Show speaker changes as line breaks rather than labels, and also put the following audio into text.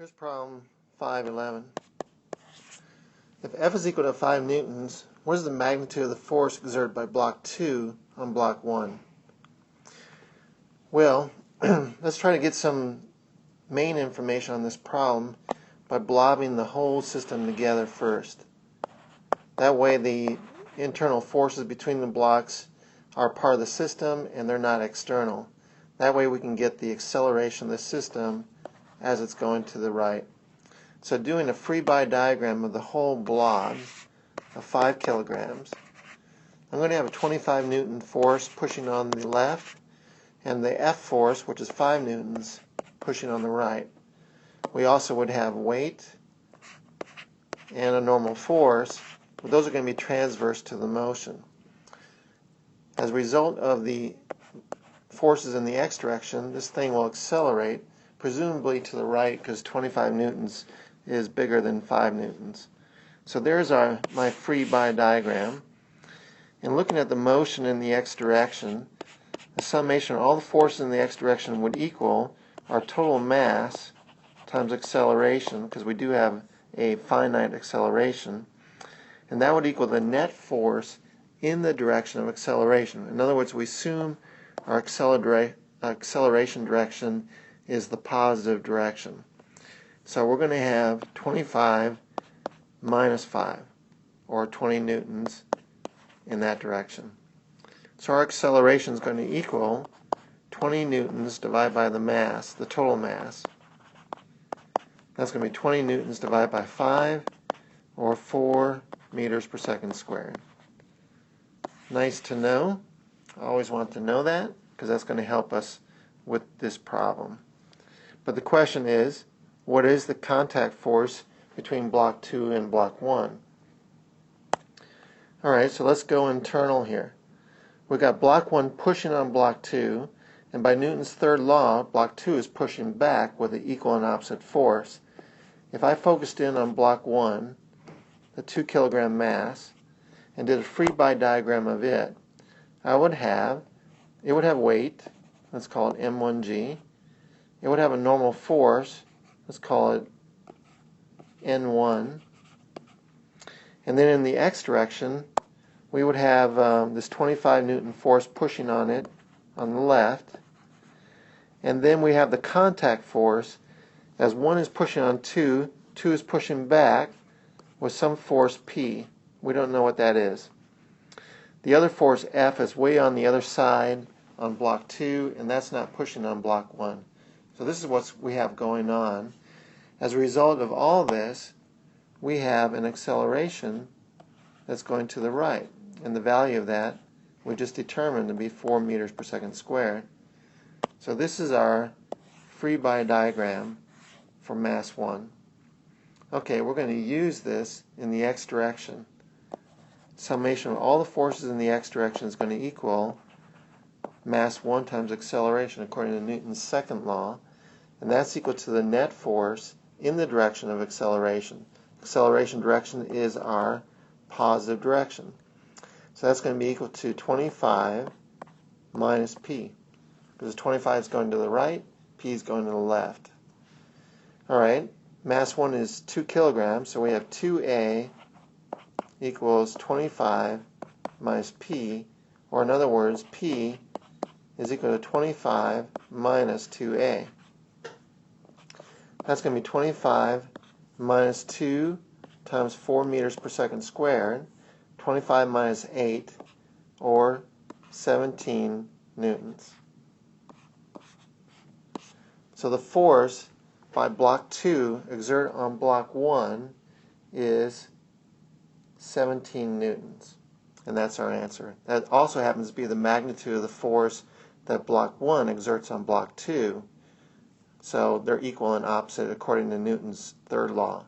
Here's problem 511. If F is equal to 5 newtons, what is the magnitude of the force exerted by block 2 on block 1? Well, let's try to get some main information on this problem by blobbing the whole system together first. That way the internal forces between the blocks are part of the system and they're not external. That way we can get the acceleration of the system as it's going to the right. So doing a free body diagram of the whole blob of 5 kilograms, I'm going to have a 25 Newton force pushing on the left and the F force, which is 5 newtons, pushing on the right. We also would have weight and a normal force, but those are going to be transverse to the motion. As a result of the forces in the x direction, this thing will accelerate, presumably to the right, because 25 newtons is bigger than 5 newtons. So there's my free body diagram. And looking at the motion in the x direction, the summation of all the forces in the x direction would equal our total mass times acceleration, because we do have a finite acceleration, and that would equal the net force in the direction of acceleration. In other words, we assume our acceleration direction is the positive direction. So we're going to have 25 minus 5, or 20 newtons in that direction. So our acceleration is going to equal 20 newtons divided by the mass, the total mass. That's going to be 20 newtons divided by 5, or 4 meters per second squared. Nice to know. I always want to know that, because that's going to help us with this problem. But the question is, what is the contact force between block 2 and block 1? Alright, so let's go internal here. We've got block 1 pushing on block 2, and by Newton's third law, block 2 is pushing back with an equal and opposite force. If I focused in on block 1, the 2 kilogram mass, and did a free body diagram of it, it would have weight, let's call it M1G. It would have a normal force, let's call it N1. And then in the x direction, we would have this 25 Newton force pushing on it on the left. And then we have the contact force. As 1 is pushing on 2, 2 is pushing back with some force P. We don't know what that is. The other force, F, is way on the other side on block 2, and that's not pushing on block 1. So this is what we have going on. As a result of all this, we have an acceleration that's going to the right. And the value of that we just determined to be 4 meters per second squared. So this is our free body diagram for mass 1. Okay, we're going to use this in the x direction. Summation of all the forces in the x direction is going to equal mass 1 times acceleration according to Newton's second law, and that's equal to the net force in the direction of acceleration. Acceleration direction is our positive direction. So that's going to be equal to 25 minus p, because 25 is going to the right, p is going to the left. Alright, mass 1 is 2 kilograms, so we have 2a equals 25 minus p, or in other words, p is equal to 25 minus 2a. That's going to be 25 minus 2 times 4 meters per second squared, 25 minus 8, or 17 newtons. So the force by block 2 exerted on block 1 is 17 newtons. And that's our answer. That also happens to be the magnitude of the force that block 1 exerts on block 2. So they're equal and opposite according to Newton's third law.